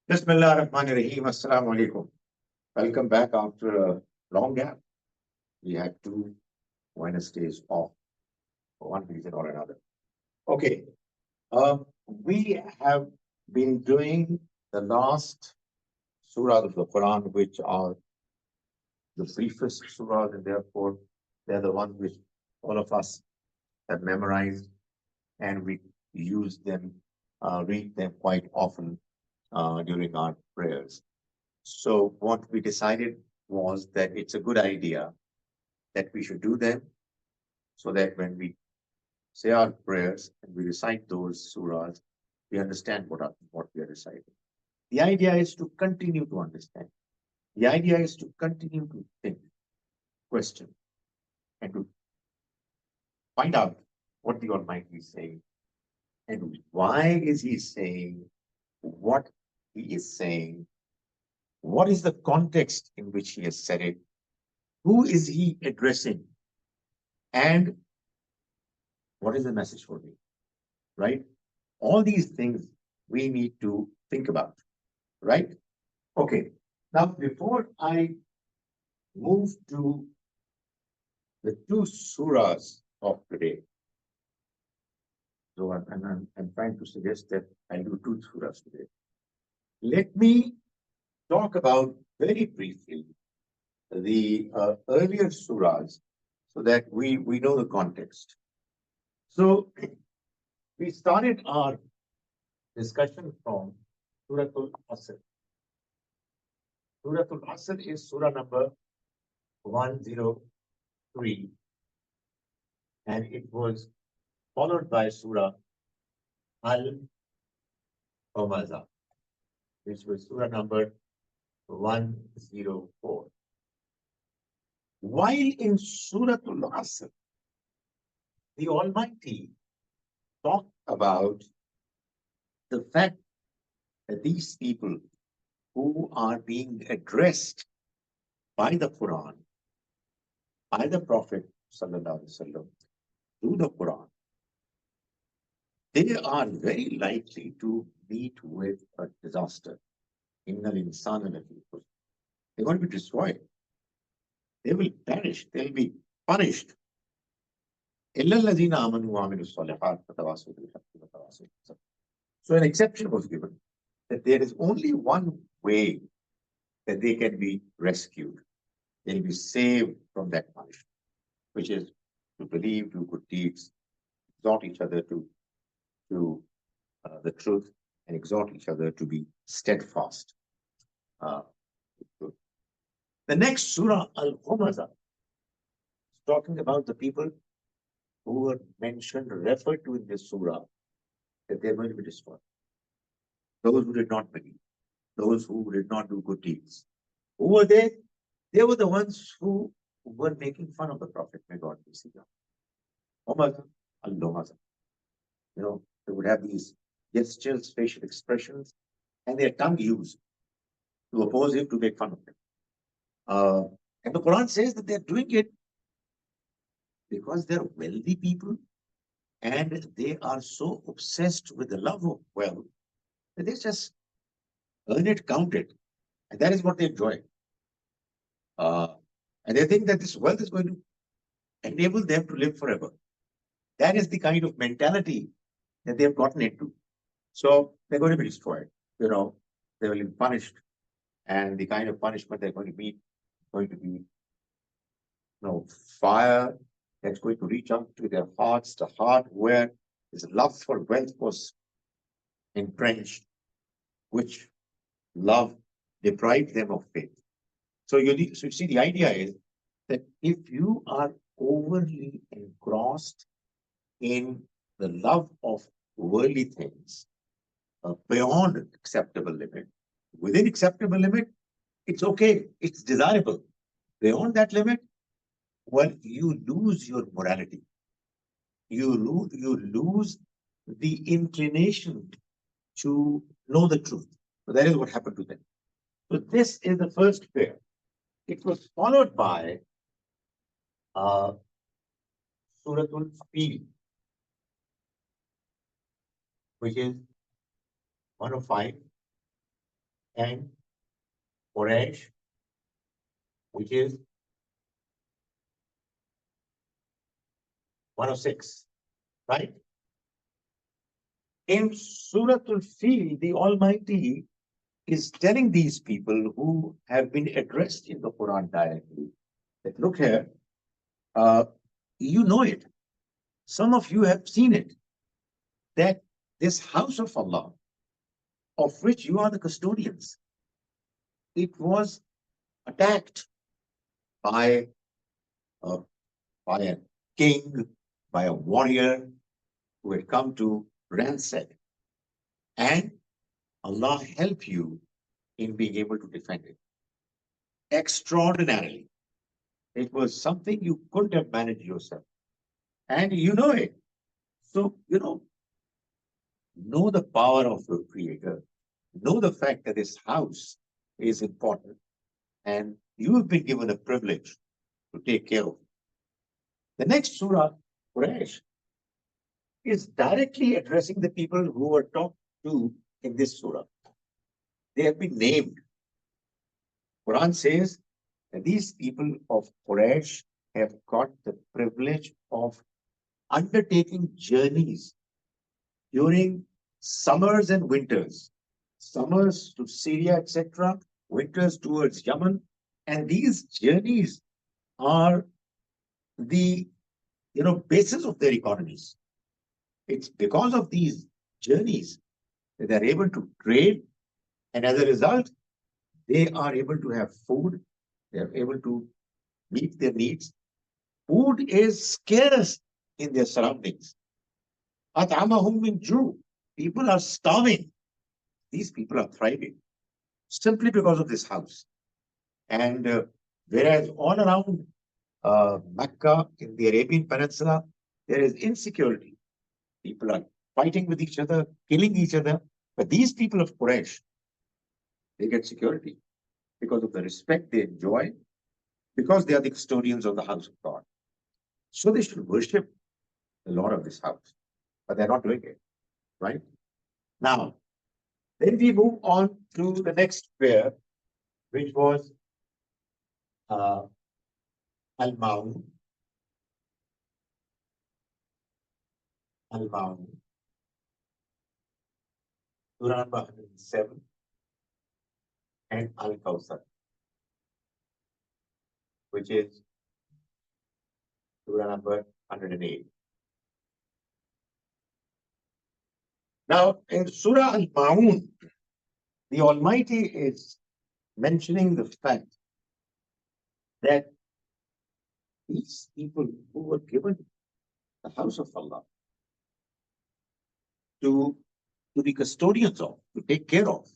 Bismillah ar-Rahman ar-Rahim. Assalamu alaikum. Welcome back after a long gap. We had two Wednesdays off for one reason or another. Okay. We have been doing the last surah of the Quran, which are the briefest surahs, and therefore they're the ones which all of us have memorized, and we use them, read them quite often during our prayers. So what we decided was that it's a good idea that we should do them so that when we say our prayers and we recite those surahs, we understand what we are reciting. The idea is to continue to understand. The idea is to continue to think, question, and to find out what the Almighty is saying and why is He saying what He is saying. What is the context in which He has said it? Who is He addressing? And what is the message for me? Right? All these things we need to think about. Right? Okay. Now, before I move to the two surahs of today, so I'm trying to suggest that I do two surahs today. Let me talk about very briefly the earlier surahs so that we know the context. So we started our discussion from Surah Al-Nasr. Surah Al-Nasr is surah number 103, and it was followed by Surah Al-Humaza, which was surah number 104. While in Surah Al-Nasr, the Almighty talked about the fact that these people who are being addressed by the Quran, by the Prophet ﷺ, through the Quran, they are very likely to meet with a disaster. Innal insana lafi khusr. They're going to be destroyed. They will perish. They'll be punished. إِلَّا الَّذِينَ آمَنُوا وَعَمِلُوا الصَّالِحَاتِ وَتَوَاصَوْا بِالْحَقِّ وَتَوَاصَوْا بِالصَّبْرِ. So an exception was given that there is only one way that they can be rescued. They'll be saved from that punishment, which is to believe, do good deeds, exhort each other to the truth, and exhort each other to be steadfast. The next surah, Al-Humaza, is talking about the people who were mentioned, referred to in this surah, that they're going to be destroyed. Those who did not believe, those who did not do good deeds. Who were they? They were the ones who were making fun of the Prophet. May God be with them. Humaza, Al-Humaza. They would have these gestures, facial expressions, and their tongue used to oppose him, to make fun of him. And the Quran says that they're doing it because they're wealthy people and they are so obsessed with the love of wealth that they just earn it, count it, and that is what they enjoy. And they think that this wealth is going to enable them to live forever. That is the kind of mentality that they have gotten into. So they're going to be destroyed. They will be punished, and the kind of punishment they're going to be fire that's going to reach out to their hearts, the heart where this love for wealth was entrenched, which love deprived them of faith. So you see, the idea is that if you are overly engrossed in the love of worldly things beyond acceptable limit, within acceptable limit, it's okay, it's desirable. Beyond that limit, well, you lose your morality. You lose the inclination to know the truth. So that is what happened to them. So this is the first prayer. It was followed by Surah Al-Fil, which is 105. and Quraysh, which is 106, right? In Surah Al-Fil, the Almighty is telling these people who have been addressed in the Quran directly that look here, uh, you know it. Some of you have seen it, that this house of Allah, of which you are the custodians, it was attacked by a, by a king, by a warrior who had come to ransack. And Allah help you in being able to defend it. Extraordinarily. It was something you couldn't have managed yourself. And you know it. So, know the power of your creator. Know the fact that this house is important. And you have been given a privilege to take care of it. The next surah, Quraysh, is directly addressing the people who were talked to in this surah. They have been named. Quran says that these people of Quraysh have got the privilege of undertaking journeys during summers and winters. Summers to Syria, etc., winters towards Yemen. And these journeys are the basis of their economies. It's because of these journeys that they're able to trade, and as a result, they are able to have food, they're able to meet their needs. Food is scarce in their surroundings. أَطْعَمَهُم مِّن جُوعٍ. People are starving. These people are thriving simply because of this house. And whereas all around Mecca, in the Arabian Peninsula, there is insecurity. People are fighting with each other, killing each other. But these people of Quraysh, they get security because of the respect they enjoy, because they are the custodians of the house of God. So they should worship the Lord of this house. But they're not doing it, right? Now, then we move on to the next prayer, which was Al-Ma'un. Al-Ma'un. Surah number 107 and Al-Kawthar, which is Surah number 108. Now, in Surah Al-Ma'un, the Almighty is mentioning the fact that these people who were given the house of Allah to be custodians of, to take care of,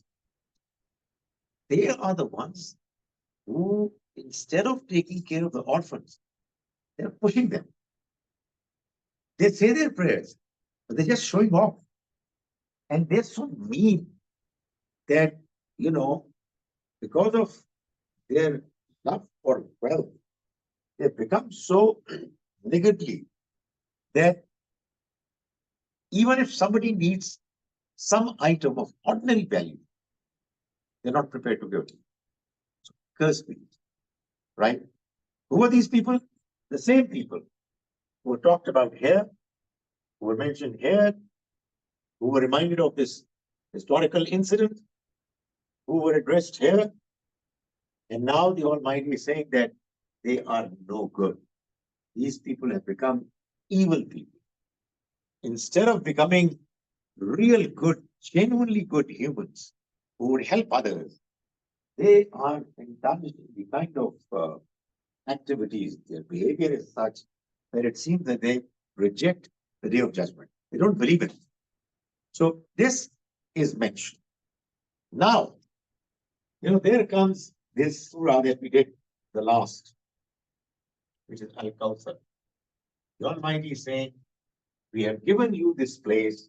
they are the ones who, instead of taking care of the orphans, they're pushing them. They say their prayers, but they're just showing off. And they're so mean that, because of their love for wealth, they become so niggardly that even if somebody needs some item of ordinary value, they're not prepared to give it. So, curse me, right? Who are these people? The same people who were talked about here, who were mentioned here, who were reminded of this historical incident, who were addressed here. And now the Almighty is saying that they are no good. These people have become evil people. Instead of becoming real good, genuinely good humans who would help others, they are indulged in the kind of activities. Their behavior is such that it seems that they reject the day of judgment. They don't believe it. So this is mentioned. Now, there comes this surah that we did the last, which is Al-Kawthar. The Almighty is saying, we have given you this place,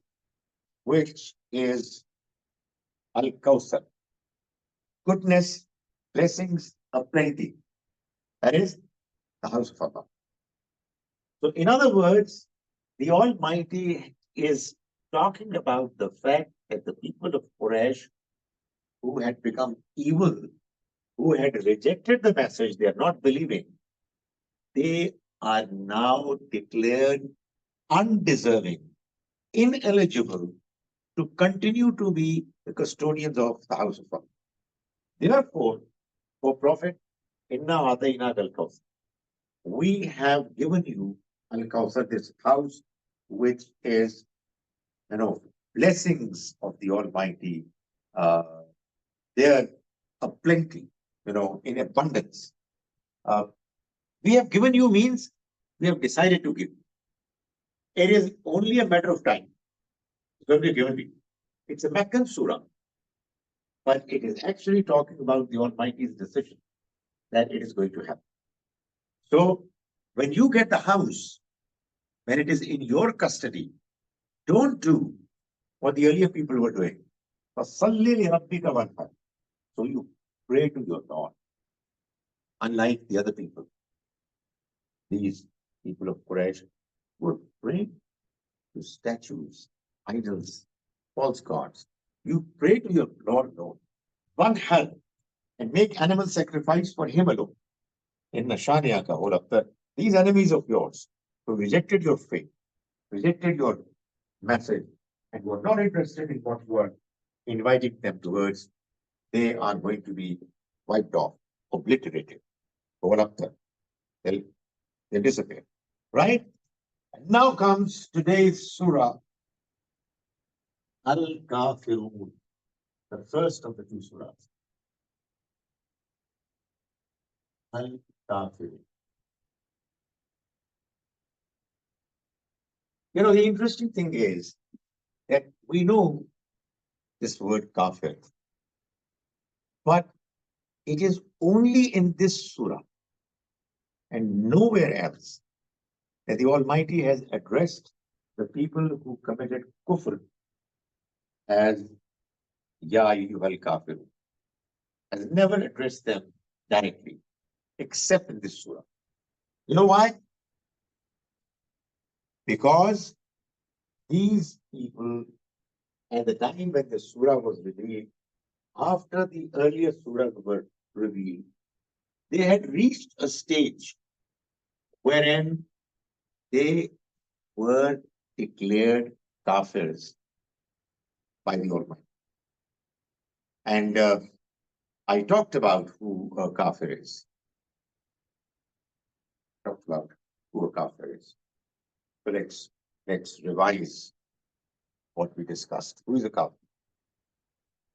which is Al-Kawthar. Goodness, blessings, plenty. That is the house of Allah. So in other words, the Almighty is talking about the fact that the people of Quraysh who had become evil, who had rejected the message, they are not believing, they are now declared undeserving, ineligible to continue to be the custodians of the house of Allah. Therefore, O Prophet, Inna Atayna al-Kawthar, we have given you Al-Kawthar, this house, which is, blessings of the Almighty. They are plenty, in abundance. We have given you means we have decided to give. It is only a matter of time. It's going to be given to you. It's a Meccan surah, but it is actually talking about the Almighty's decision that it is going to happen. So when you get the house, when it is in your custody, don't do what the earlier people were doing. So you pray to your Lord, unlike the other people. These people of Quraysh were praying to statues, idols, false gods. You pray to your Lord, one help, and make animal sacrifice for him alone. In Nashaniaka, all of these enemies of yours who rejected your faith, rejected your message, and were not interested in what you are inviting them towards, they are going to be wiped off, obliterated. All of them. They'll disappear. Right? And now comes today's surah, Al-Kafirun, the first of the two surahs. Al-Kafirun. The interesting thing is that we know this word kafir, but it is only in this surah and nowhere else that the Almighty has addressed the people who committed kufr as Ya ayyuhal kafirun, has never addressed them directly, except in this surah. You know why? Because these people, at the time when the surah was revealed, after the earlier surahs were revealed, they had reached a stage wherein they were declared kafirs by the Almighty. And I talked about who a kafir is. Talked about who a kafir is. So let's revise what we discussed. Who is a kafir?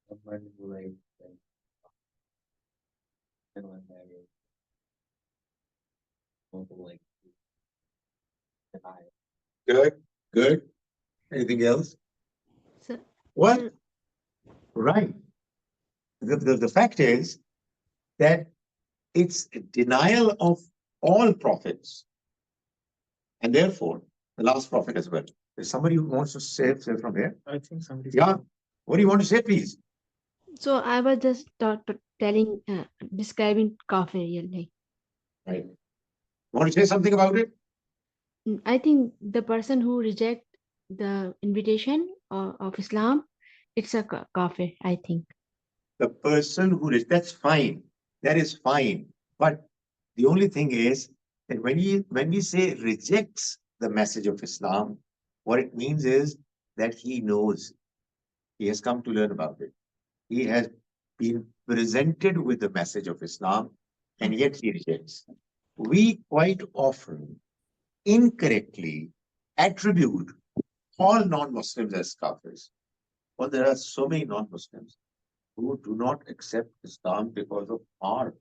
Someone who like Good, good. Anything else? So, What? Right. The fact is that it's a denial of all prophets, and therefore the last prophet as well. There's somebody who wants to say from here. I think somebody. Yeah. What do you want to say, please? so I was just telling, describing kafir, like. Right. Want to say something about it? I think the person who reject the invitation of Islam, it's a kafir, I think. The person who is, that's fine. That is fine. But the only thing is that when we say rejects the message of Islam, what it means is that he knows, he has come to learn about it. He has been presented with the message of Islam, and yet he rejects. We quite often incorrectly attribute all non-Muslims as kafirs. Well, there are so many non-Muslims who do not accept Islam because of our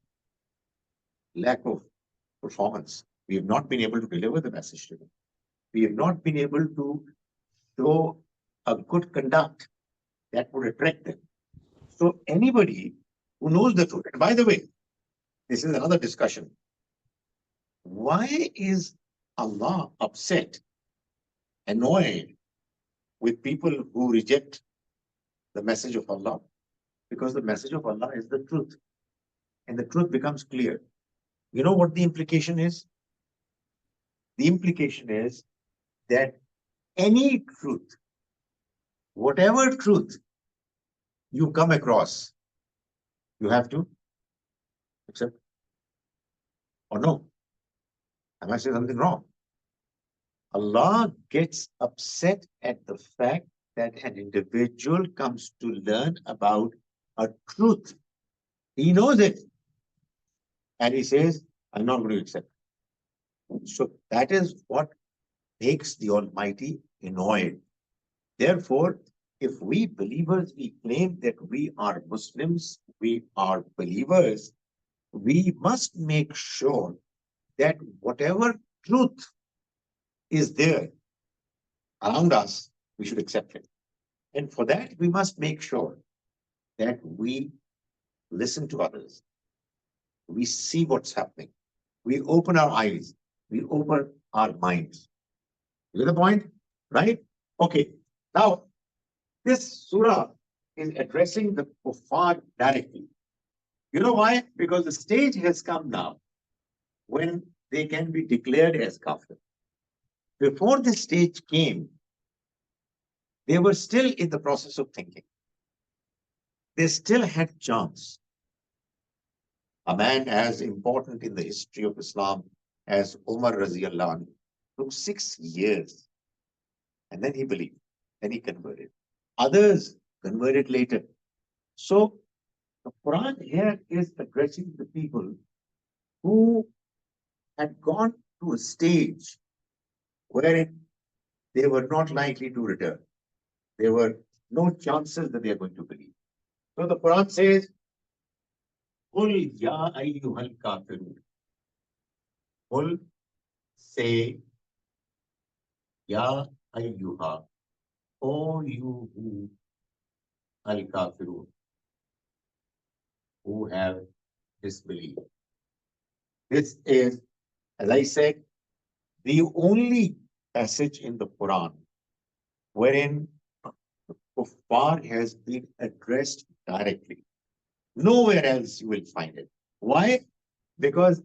lack of performance. We have not been able to deliver the message to them. We have not been able to show a good conduct that would attract them. So anybody who knows the truth, and by the way, this is another discussion. Why is Allah upset, annoyed with people who reject the message of Allah? Because the message of Allah is the truth, and the truth becomes clear. You know what the implication is? The implication is that any truth, whatever truth you come across, You have to accept or no? Am I saying something wrong? Allah gets upset at the fact that an individual comes to learn about a truth. He knows it. And he says, I'm not going to accept it. So that is what makes the Almighty annoyed. Therefore, if we believers, we claim that we are Muslims, we are believers, we must make sure that whatever truth is there around us, we should accept it. And for that, we must make sure that we listen to others. We see what's happening. We open our eyes. We open our minds. You get the point? Right? Okay. Now, this surah is addressing the kuffar directly. You know why? Because the stage has come now when they can be declared as kafir. Before this stage came, they were still in the process of thinking. They still had chance. A man as important in the history of Islam as Umar Raziyallahu anhu took 6 years. And then he believed, then he converted. Others converted later. So the Quran here is addressing the people who had gone to a stage wherein they were not likely to return. There were no chances that they are going to believe. So the Quran says, قُلْ يَا أَيُّهَا الْكَافِرُونَ. Qul, say, Ya ayyuha, O you who al-kafirun, who have disbelieved. This is, as I said, the only passage in the Quran wherein kuffar has been addressed directly. Nowhere else you will find it. Why? Because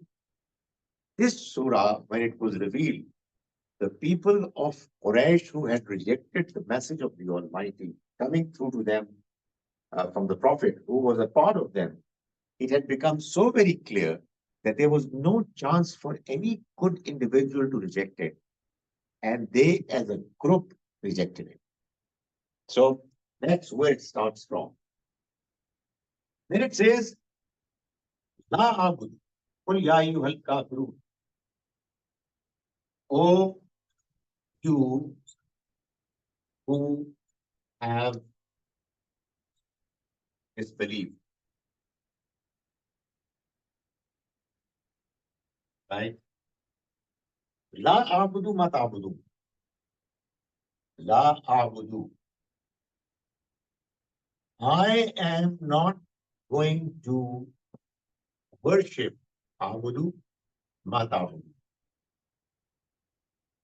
this surah, when it was revealed, the people of Quraysh who had rejected the message of the Almighty coming through to them from the Prophet who was a part of them, it had become so very clear that there was no chance for any good individual to reject it. And they, as a group, rejected it. So that's where it starts from. Then it says, La abud, qul ya ayyuhal kafirun. O you who have disbelieved. Right? La abudu mat abudu. La abudu. I am not going to worship abudu mat abudu.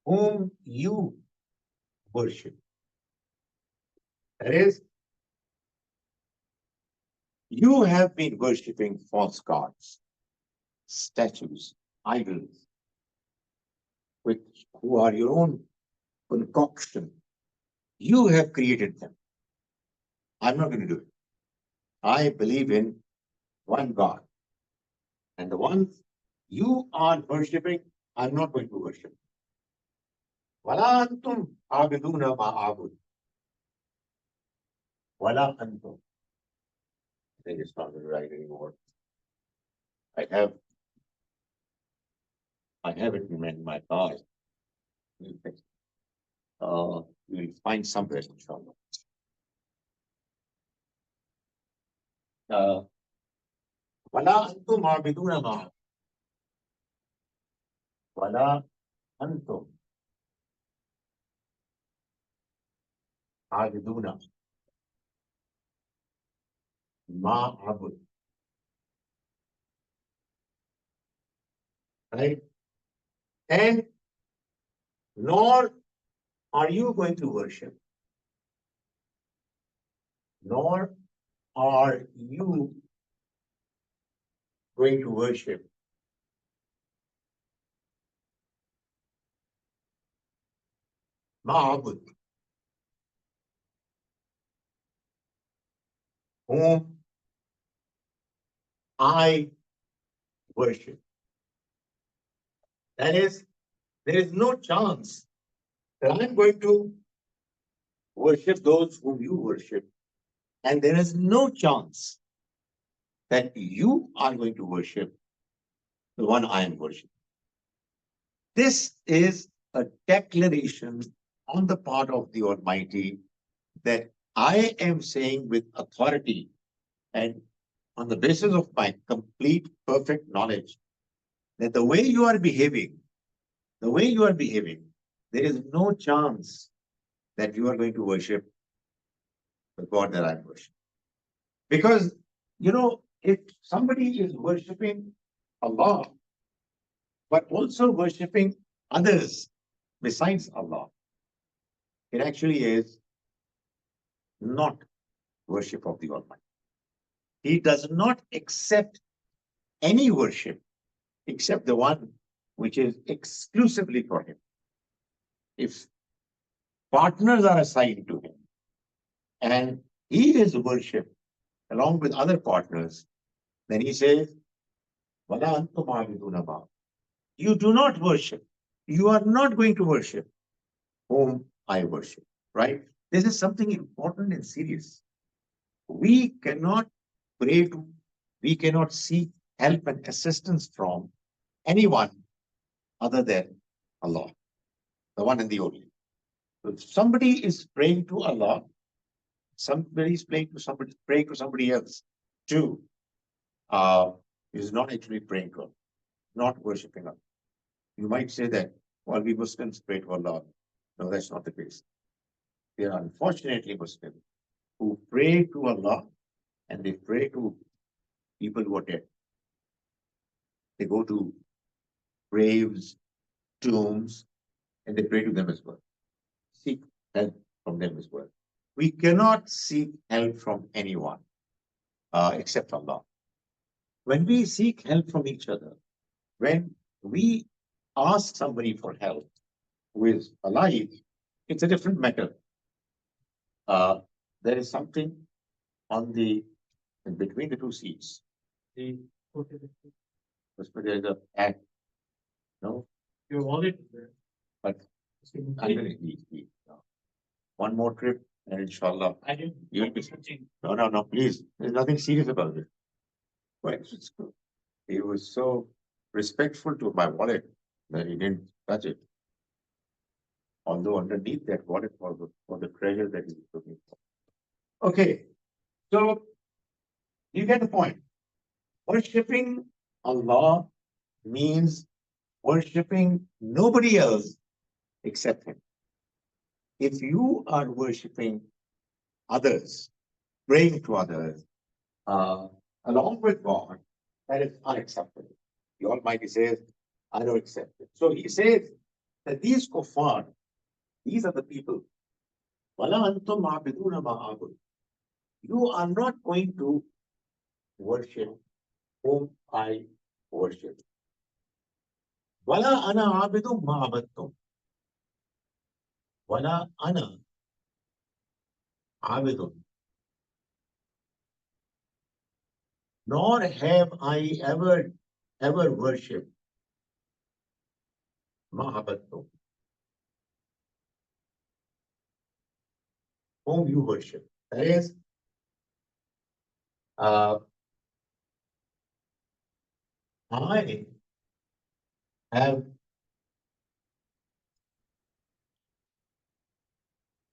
Whom you worship. That is, you have been worshipping false gods, statues, idols, who are your own concoction. You have created them. I'm not going to do it. I believe in one God. And the ones you are worshipping, I'm not going to worship. Wala antum abiduna ma abud. Wala antum. I think it's not going to write anymore. I have it in my car. You'll find somewhere, inshallah. Wala antum abiduna ma. Wala antum abiduna ma abud. Right? And nor are you going to worship, nor are you going to worship ma'abud, whom I worship. That is, there is no chance that I'm going to worship those whom you worship. And there is no chance that you are going to worship the one I am worshiping. This is a declaration on the part of the Almighty that I am saying with authority and on the basis of my complete, perfect knowledge that the way you are behaving, there is no chance that you are going to worship the God that I worship. Because, if somebody is worshiping Allah, but also worshiping others besides Allah, it actually is not worship of the Almighty. He does not accept any worship except the one which is exclusively for him. If partners are assigned to him and he is worshipped along with other partners, then he says, "Wala antum aabiduna ma." You do not worship. You are not going to worship whom I worship, right? This is something important and serious. We cannot pray to, we cannot seek help and assistance from anyone other than Allah, the one and the only. So if somebody is praying to Allah, somebody is praying to somebody else too, is not actually praying to Allah, not worshipping Allah. You might say that, well, we Muslims pray to Allah. No, that's not the case. There are unfortunately Muslims who pray to Allah and they pray to people who are dead. They go to graves, tombs, and they pray to them as well. Seek help from them as well. We cannot seek help from anyone except Allah. When we seek help from each other, when we ask somebody for help who is alive, it's a different matter. There is something on the in between the two seats. There's a act. No, Your wallet is there. but one more trip, and inshallah, I didn't. you'll be. No, please. There's nothing serious about it. Well, it's good. He was so respectful to my wallet that he didn't touch it. Although underneath that wallet was for the treasure that he was looking for. Okay, so you get the point. Worshipping Allah means worshipping nobody else except Him. If you are worshipping others, praying to others, along with God, that is unacceptable. The Almighty says, I don't accept it. So He says that these kuffar, these are the people. "Wala antum aabiduna ma a'bud." You are not going to worship whom I worship. "Wala ana aabidu ma abadtum." "Wala ana abidun." Nor have I ever worshipped ma abadtum, whom you worship. That is, I have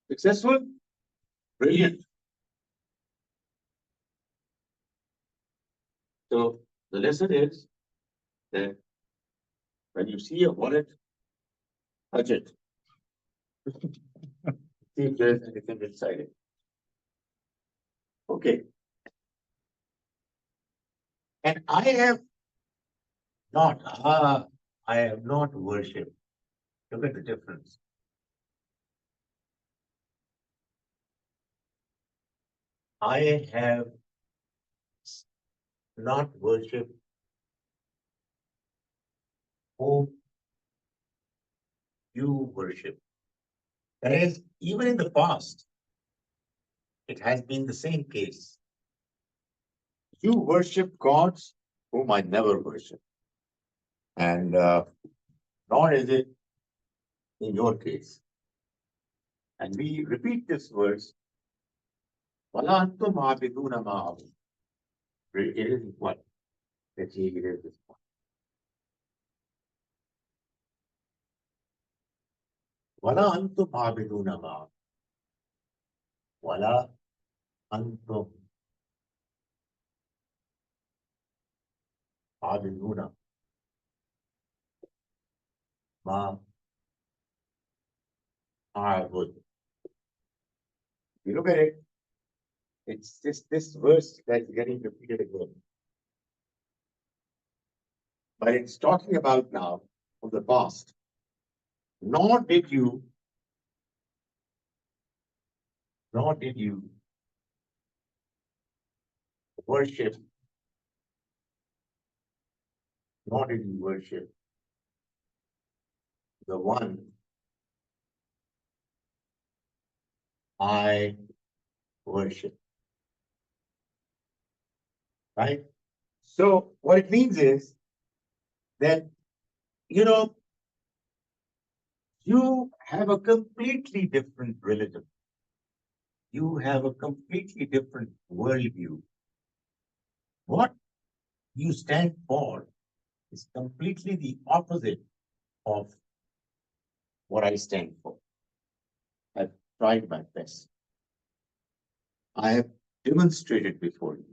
successful, brilliant. So the lesson is that when you see a wallet, touch it. See if there's anything inside it. Okay. And I have not worshipped. Look at the difference. I have not worshipped whom you worship. That is, even in the past, it has been the same case. You worship gods whom I never worship. And nor is it in your case. And we repeat this verse, وَلَا أَنْتُمْ عَابِدُونَ مَا أَعْبُدُ. It is what? That he is this one. وَلَا أَنْتُمْ عَابِدُونَ مَا أَعْبُدُ. وَلَا أَنْتُمْ عَابِدُونَ مَا أَعْبُدُ. You look at it, it's just this verse that's getting repeated again. But it's talking about now of the past. Nor did you worship, nor did you worship the one I worship. Right? So what it means is that, you know, you have a completely different religion. You have a completely different worldview. What you stand for is completely the opposite of what I stand for. I've tried my best. I have demonstrated before you,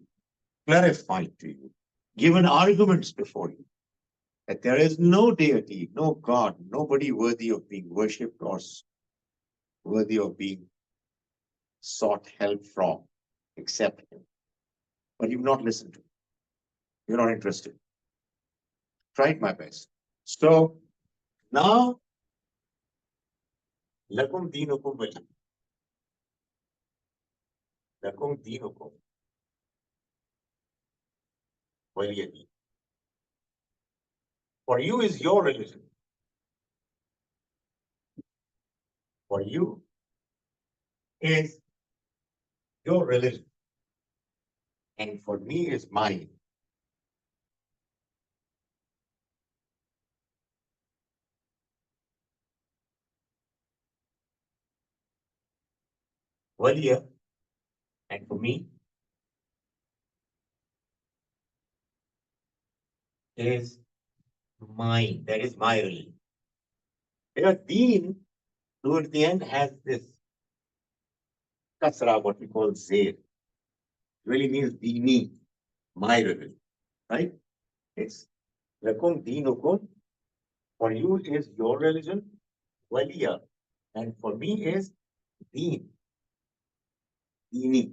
clarified to you, given arguments before you, that there is no deity, no God, nobody worthy of being worshipped or worthy of being sought help from, except him. But you've not listened to me. You're not interested. Tried my best. So now, lakum dinukum waliya. Lakum dinukum waliya din. For you is your religion. For you is your religion. And for me is mine. Waliya, and for me is mine. That is my religion. Deen, towards the end, has this kasra, what we call zair. Really means dini, my religion. Right? It's lakum dinukum. For you is your religion, waliya. And for me is deen, dini.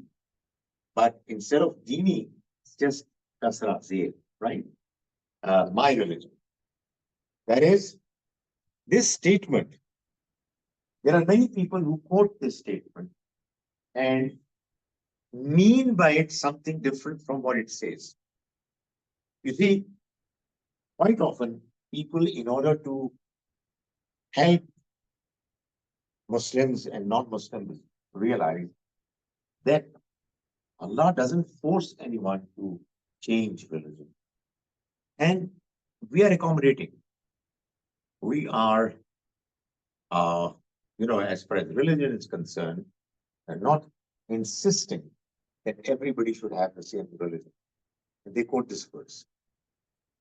But instead of dini, it's just kasra, zair, right? My religion. That is, this statement, there are many people who quote this statement and mean by it something different from what it says. You see, quite often people, in order to help Muslims and non-Muslims realize that Allah doesn't force anyone to change religion. And we are accommodating. We are, as far as religion is concerned, not insisting that everybody should have the same religion. And they quote this verse.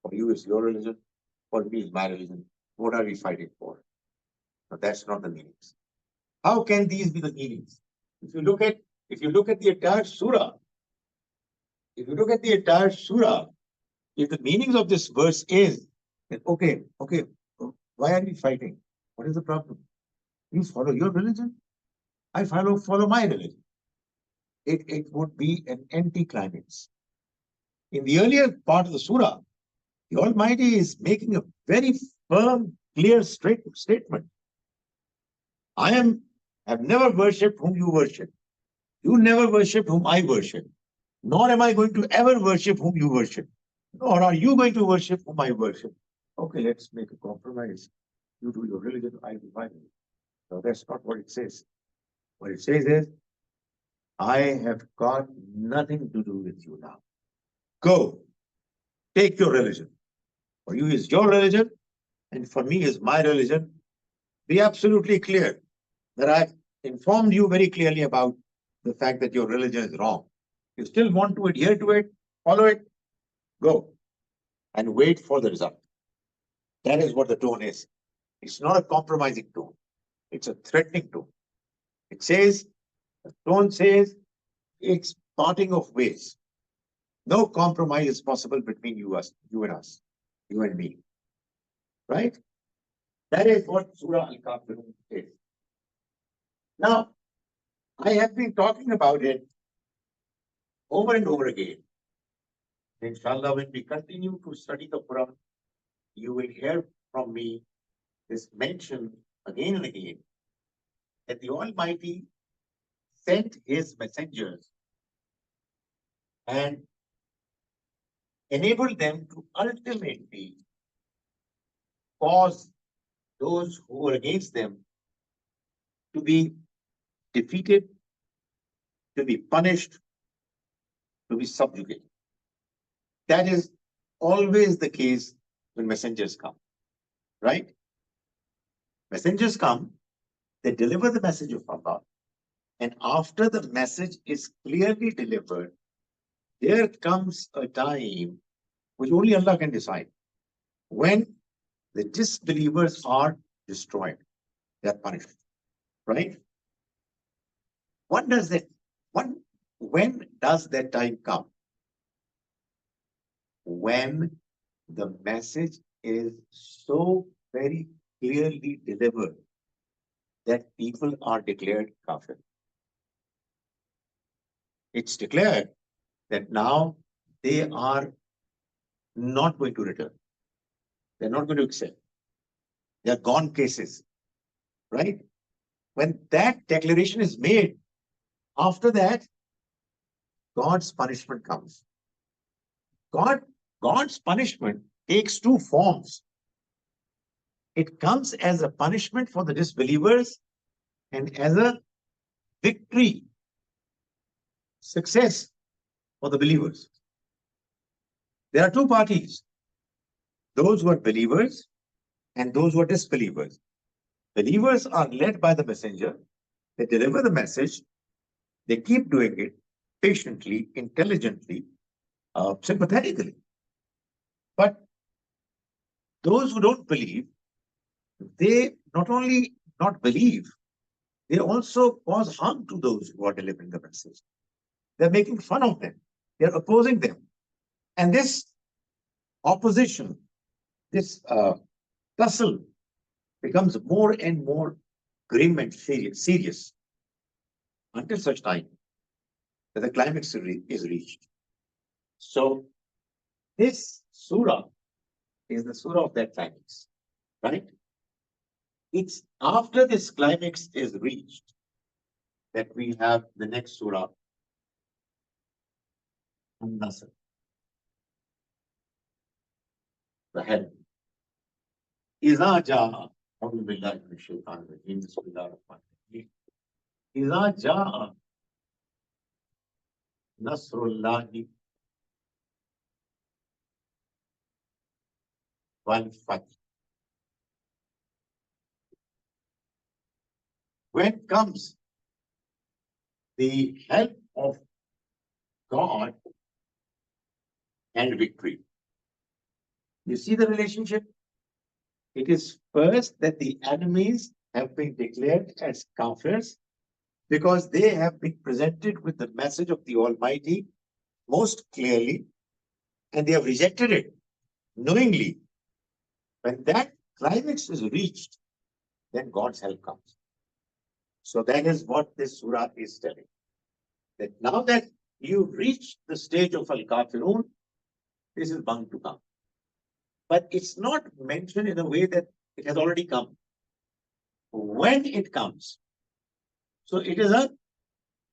For you is your religion, for me is my religion. What are we fighting for? Now, that's not the meanings. How can these be the meanings? If you look at the entire surah, if the meanings of this verse is that, okay, why are we fighting? What is the problem? You follow your religion, I follow my religion. It would be an anticlimax. In the earlier part of the surah, the Almighty is making a very firm, clear statement. I have never worshipped whom you worship. You never worshipped whom I worship. Nor am I going to ever worship whom you worship. Nor are you going to worship whom I worship. Okay, let's make a compromise. You do your religion, I do my religion. No, that's not what it says. What it says is, I have got nothing to do with you now. Go, take your religion. For you is your religion, and for me is my religion. Be absolutely clear that I've informed you very clearly about the fact that your religion is wrong. You still want to adhere to it, follow it, go and wait for the result. That is what the tone is. It's not a compromising tone. It's a threatening tone. It says, the tone says, it's parting of ways. No compromise is possible between you and us, you and me. Right? That is what Surah Al-Kafirun is. Now, I have been talking about it over and over again. Inshallah, when we continue to study the Quran, you will hear from me this mention again and again that the Almighty sent His messengers and enabled them to ultimately cause those who were against them to be defeated, to be punished, to be subjugated. That is always the case when messengers come, right? Messengers come, they deliver the message of Allah, and after the message is clearly delivered, there comes a time which only Allah can decide, when the disbelievers are destroyed, they are punished, right? When does that time come? When the message is so very clearly delivered that people are declared kafir. It's declared that now they are not going to return. They're not going to accept. They're gone cases, right? When that declaration is made, after that, God's punishment comes. God's punishment takes two forms. It comes as a punishment for the disbelievers and as a victory, success for the believers. There are two parties, those who are believers and those who are disbelievers. Believers are led by the messenger. They deliver the message. They keep doing it patiently, intelligently, sympathetically. But those who don't believe, they not only not believe, they also cause harm to those who are delivering the message. They're making fun of them. They're opposing them. And this opposition, this tussle becomes more and more grim and serious until such time that the climax is reached. So this surah is the surah of that climax, right? It's after this climax is reached that we have the next surah, Al-Nasr, the head. إذا جاء أعوذ بالله من الشيطان الرجيم بسم الله الرحمن الرحيم إذا جاء نصر الله والفتح. When comes the help of God and victory? You see the relationship? It is first that the enemies have been declared as kafirs because they have been presented with the message of the Almighty most clearly, and they have rejected it knowingly. When that climax is reached, then God's help comes. So that is what this surah is telling. That now that you reach the stage of Al-Kafirun, this is bound to come. But it's not mentioned in a way that it has already come. When it comes, so it is a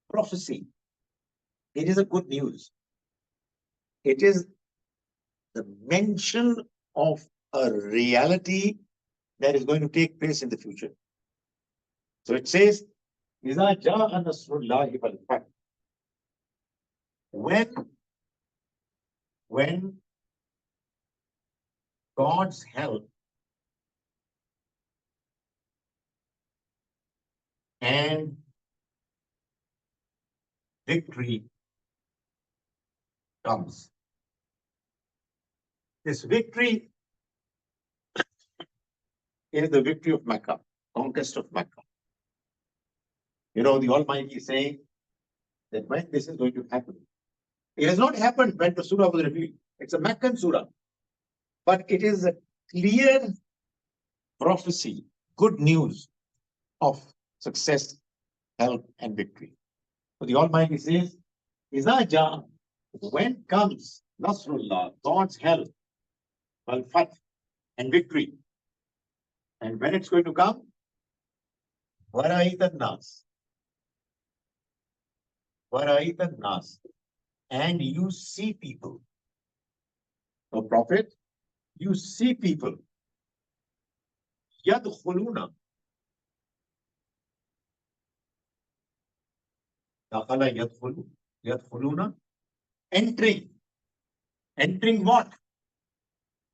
prophecy. It is a good news. It is the mention of a reality that is going to take place in the future. So it says, إِذَا جَاءَ نَصْرُ اللَّهِ وَالْفَتْحُ. When when God's help and victory comes. This victory is the victory of Mecca, conquest of Mecca. You know, the Almighty is saying that when this is going to happen, it has not happened when the surah was revealed. It's a Meccan surah, but it is a clear prophecy, good news of success, help, and victory. So the Almighty says, Iza ja, when comes Nasrullah, God's help, wal fath, and victory. And when it's going to come, Waraitan nas. Waraitan nas. And you see people. O Prophet, you see people. Yadkhuluna. Dakhala yadkhulu. Yadkhuluna. Entering. Entering what?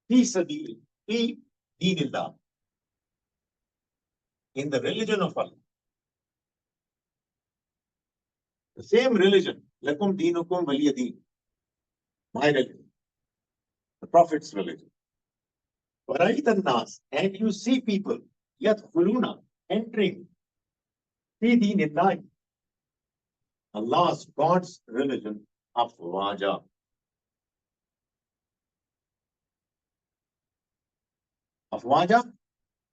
Fi sabili. Fi dinillah. In the religion of Allah. The same religion. Lakum dinukum waliya deen. My religion. The Prophet's religion. Waraitan nas. And you see people. Yadkhuluna. Entering. Fi dinillah. Allah's, God's religion, afwaja. Afwaja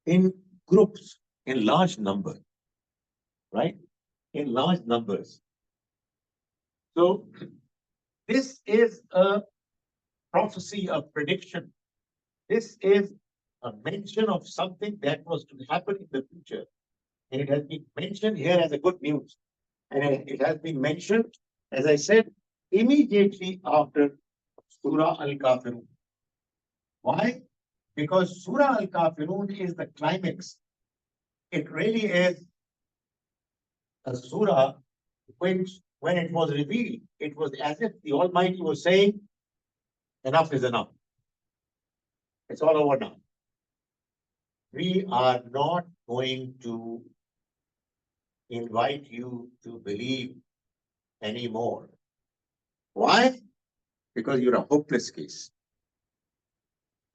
in groups, in large number, right? In large numbers. So this is a prophecy, a prediction. This is a mention of something that was to happen in the future. And it has been mentioned here as a good news. And it has been mentioned, as I said, immediately after Surah Al-Kafirun. Why? Because Surah Al-Kafirun is the climax. It really is a surah which, when it was revealed, it was as if the Almighty was saying, enough is enough. It's all over now. We are not going to invite you to believe anymore. Why? Because you're a hopeless case.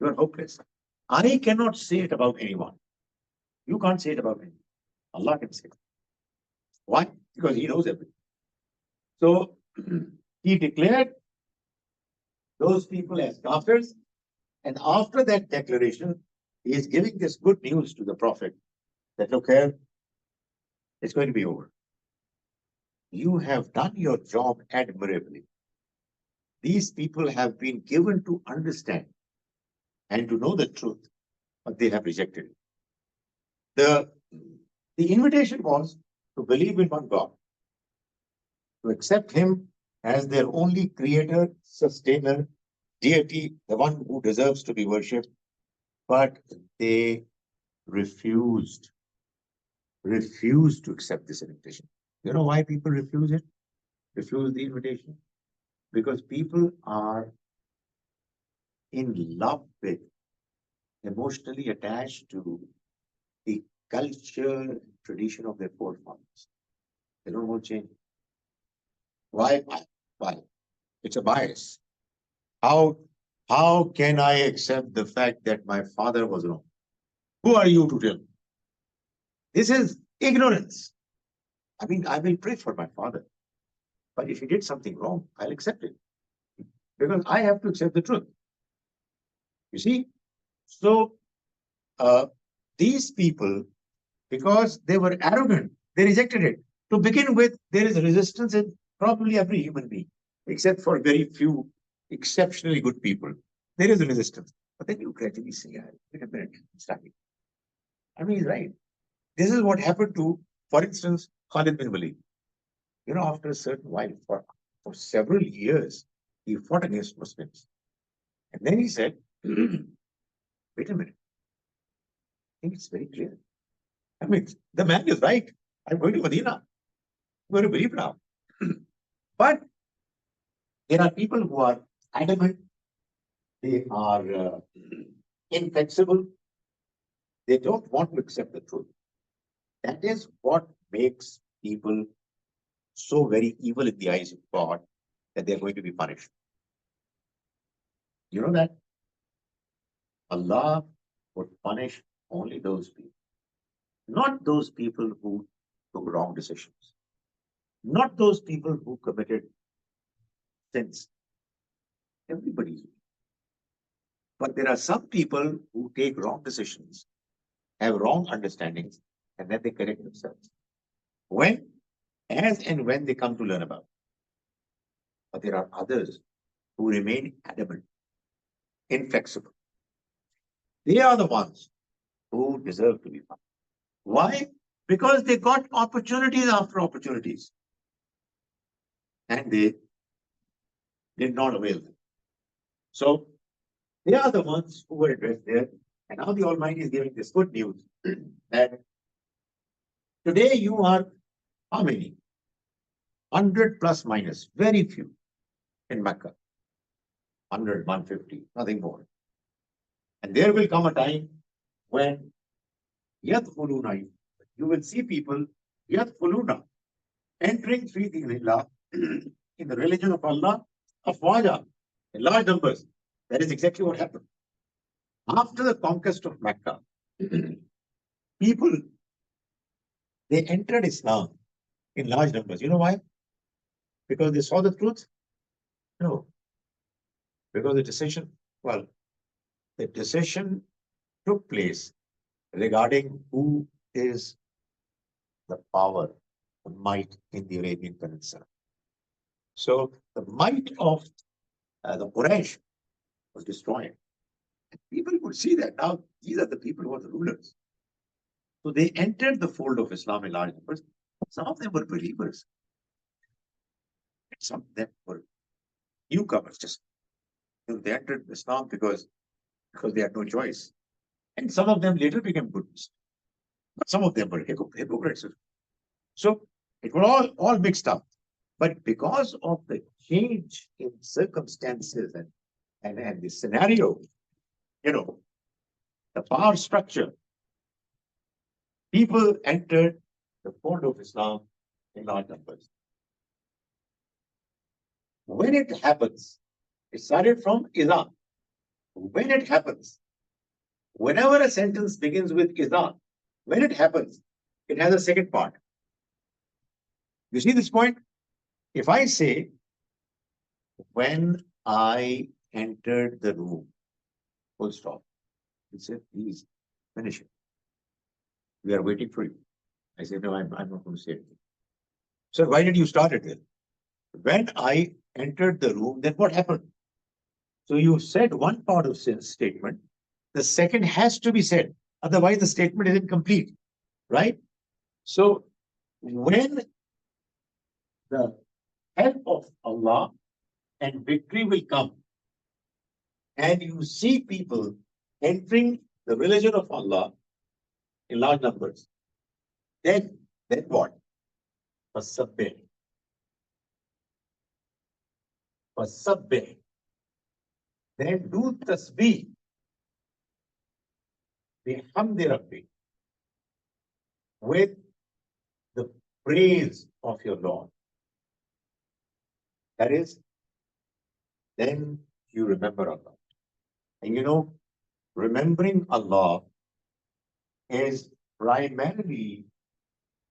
You're hopeless. I cannot say it about anyone. You can't say it about anyone. Allah can say it. Why? Because He knows everything. So He declared those people as kafirs, and after that declaration, He is giving this good news to the Prophet that, look here, it's going to be over. You have done your job admirably. These people have been given to understand and to know the truth, but they have rejected it. The invitation was to believe in one God, to accept Him as their only creator, sustainer, deity, the one who deserves to be worshipped, but they refused to accept this invitation. You know why people refuse it? Refuse the invitation? Because people are in love with, emotionally attached to the culture and tradition of their forefathers. They don't want change. Why? Why? It's a bias. How can I accept the fact that my father was wrong? Who are you to tell me? This is ignorance. I mean, I will pray for my father, but if he did something wrong, I'll accept it because I have to accept the truth. You see? So these people, because they were arrogant, they rejected it. To begin with, there is resistance in probably every human being, except for very few exceptionally good people. There is resistance. But then you gradually see, wait a minute, Islamic. I mean, he's right. This is what happened to, for instance, Khalid bin Walid. You know, after a certain while, for several years, he fought against Muslims. And then he said, wait a minute. I think it's very clear. I mean, the man is right. I'm going to Medina. I'm going to believe now. But there are people who are adamant They are inflexible. They don't want to accept the truth. That is what makes people so very evil in the eyes of God that they're going to be punished. You know that Allah would punish only those people, not those people who took wrong decisions, not those people who committed sins. Everybody's. But there are some people who take wrong decisions, have wrong understandings, and then they correct themselves. When, as and when they come to learn about it. But there are others who remain adamant, inflexible. They are the ones who deserve to be punished. Why? Because they got opportunities after opportunities. And they did not avail them. So they are the ones who were addressed there. And now the Almighty is giving this good news that today you are how many? 100 plus minus, very few in Mecca. 100, 150, nothing more. And there will come a time when yadkhuluna, you will see people yadkhuluna, entering fi dinillah, in the religion of Allah, afwaja, in large numbers. That is exactly what happened. After the conquest of Mecca, people, they entered Islam in large numbers. You know why? Because they saw the truth? No. Because the decision took place regarding who is the power, the might in the Arabian Peninsula. So the might of the Quraysh was destroyed. And people could see that now these are the people who are the rulers. So they entered the fold of Islam in large numbers. Some of them were believers. And some of them were newcomers. Just they entered Islam because they had no choice. And some of them later became Buddhists. But some of them were hypocrites. So it was all mixed up. But because of the change in circumstances and the scenario, the power structure, people entered the fold of Islam in large numbers. When it happens, it started from Izan. When it happens, whenever a sentence begins with Izan, when it happens, it has a second part. You see this point? If I say, when I entered the room, full stop. He said, please finish it. We are waiting for you. I said, no, I'm not going to say anything. So why did you start it then? When I entered the room, then what happened? So you said one part of statement, the second has to be said. Otherwise, the statement isn't complete, right? So when the help of Allah and victory will come, and you see people entering the religion of Allah in large numbers, then what? Fasabbih. Fasabbih. Then do tasbih. Bihamdi Rabbi. With the praise of your Lord. That is, then you remember Allah. And remembering Allah is primarily,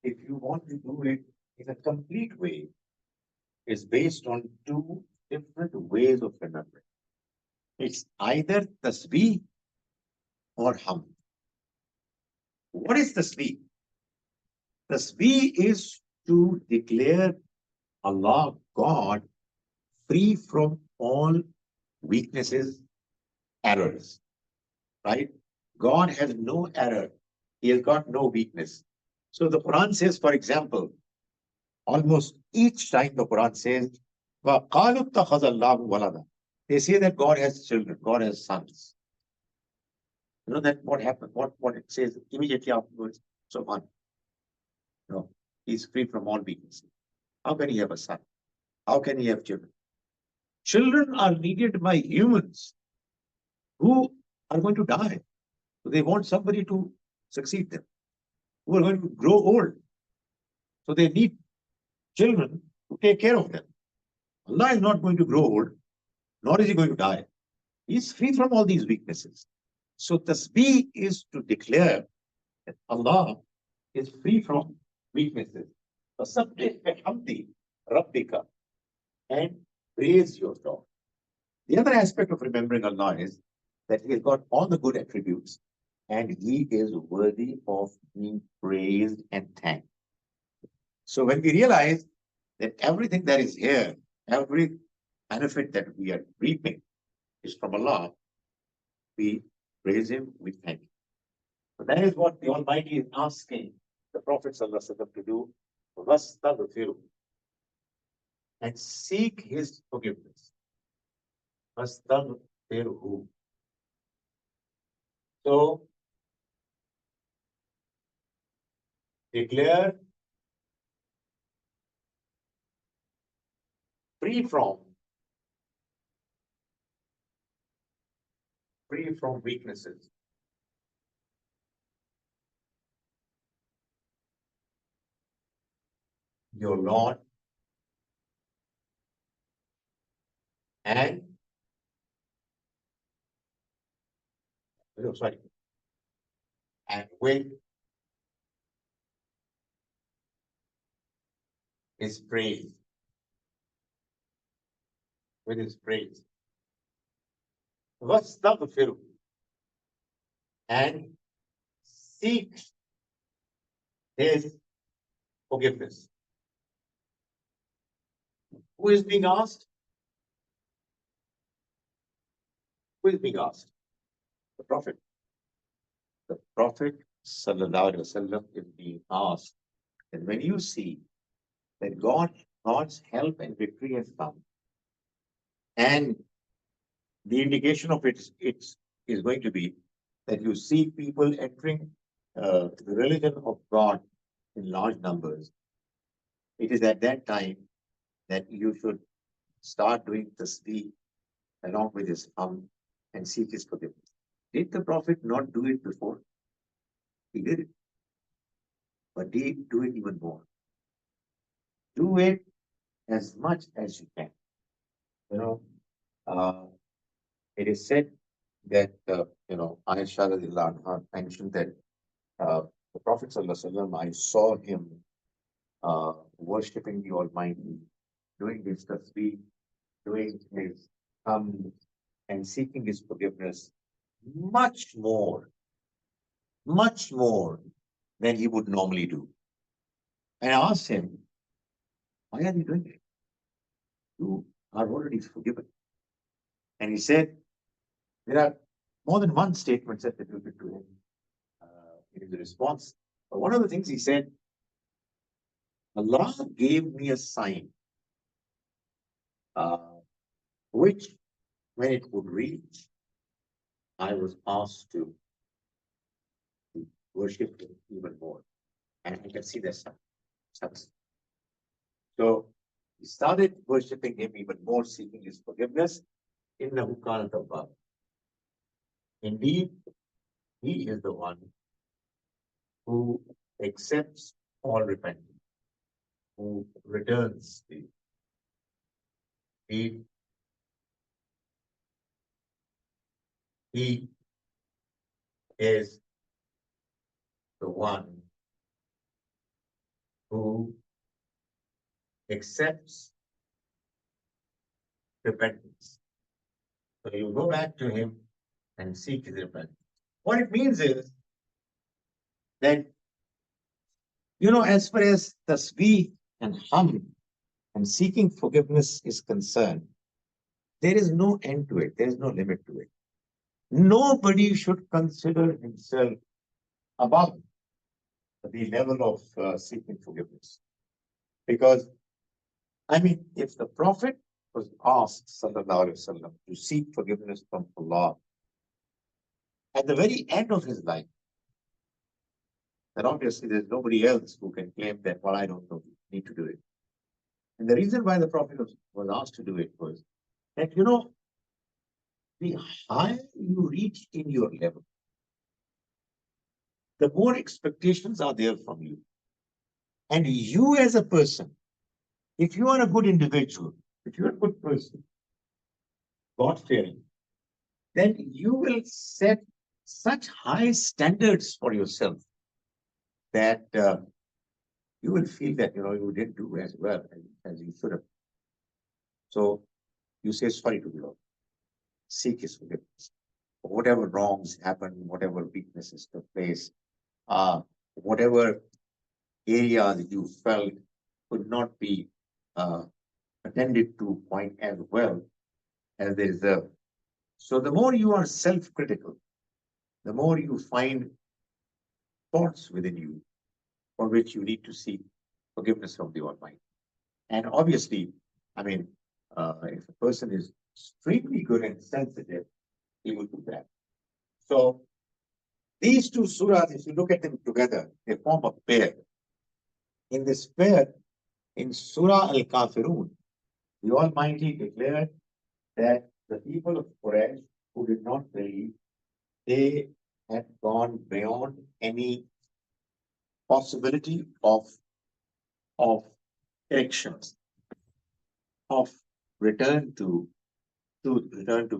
if you want to do it in a complete way, is based on two different ways of remembering. It's either tasbih or hamd. What is tasbih? Tasbih is to declare Allah, God, free from all weaknesses, errors, right? God has no error. He has got no weakness. So the Quran says, for example, almost each time the Quran says, وَقَالُوا اتَّخَذَ اللَّهُ وَلَدًا. They say that God has children, God has sons. You know that what happened, what it says immediately afterwards. So on. No, he's free from all weaknesses. How can he have a son? How can he have children? Children are needed by humans. who are going to die. So they want somebody to succeed them, who are going to grow old. So they need children to take care of them. Allah is not going to grow old, nor is he going to die. He is free from all these weaknesses. So tasbih is to declare that Allah is free from weaknesses. فَسَبِّحْ بِحَمْدِ رَبِّكَ, and praise your Lord. The other aspect of remembering Allah is that He has got all the good attributes and He is worthy of being praised and thanked. So when we realize that everything that is here, every benefit that we are reaping is from Allah, we praise Him, we thank Him. So that is what the Almighty is asking the Prophet ﷺ to do. وَاسْتَغْفِرُ, and seek His forgiveness. وَاسْتَغْفِرْهُ. So declare free from weaknesses. Your Lord, and and with His praise. With His praise. وَاسْتَغْفِرُ, and seek His forgiveness. Who is being asked? Who is being asked? The Prophet. The Prophet ﷺ is being asked that when you see that God's help and victory has come, and the indication of it is going to be that you see people entering the religion of God in large numbers, it is at that time that you should start doing tasbih along with his and seek his forgiveness. Did the Prophet not do it before? He did it. But do it even more. Do it as much as you can. It is said that, Aisha radiallahu anha mentioned that the Prophet ﷺ, I saw him worshipping the Almighty, doing his tasbih, doing his and seeking his forgiveness much more than he would normally do. And I asked him, why are you doing it? You are already forgiven. And he said, there are more than one statement attributed to him in his response. But one of the things he said, Allah gave me a sign, which when it would reach, I was asked to worship him even more. And I can see that success. So he started worshiping him even more, seeking his forgiveness. Innahu kana tawwab. Indeed, he is the one who accepts all repentance, who returns to you. He is the one who accepts repentance. So you go back to him and seek his repentance. What it means is that, as far as tasbih and and seeking forgiveness is concerned, there is no end to it. There is no limit to it. Nobody should consider himself above the level of seeking forgiveness. Because, if the Prophet was asked, sallallahu alaihi wasallam, to seek forgiveness from Allah, at the very end of his life, then obviously there's nobody else who can claim that, well, I don't know, need to do it. And the reason why the Prophet was asked to do it was that, the higher you reach in your level, the more expectations are there from you. And you as a person, if you are a good individual, if you're a good person, God-fearing, then you will set such high standards for yourself that you will feel that you didn't do as well as you should have. So you say sorry to the Lord, seek His forgiveness. Whatever wrongs happened, whatever weaknesses took place, whatever areas you felt could not be attended to quite as well as they deserve. So the more you are self-critical, the more you find thoughts within you for which you need to seek forgiveness from the Almighty. And obviously, I mean, if a person is extremely good and sensitive, he will do that. So these two surahs, if you look at them together, they form a pair. In this pair, in Surah Al-Kafirun, the Almighty declared that the people of Quraysh who did not believe, they had gone beyond any possibility of corrections, of return to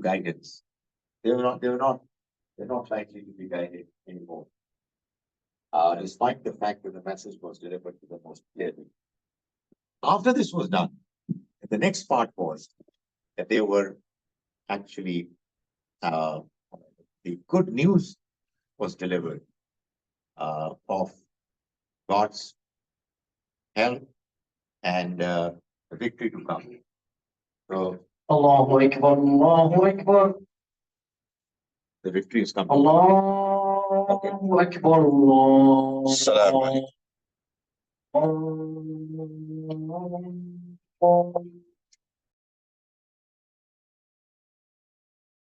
guidance. They're not likely to be guided anymore, despite the fact that the message was delivered to them most clearly. After this was done, the next part was that they were actually the good news was delivered of God's help and the victory to come. So Allahu Akbar, Allahu Akbar, the victory is coming. Allahu Akbar, Allahu Assalamu alaikum. Akbar.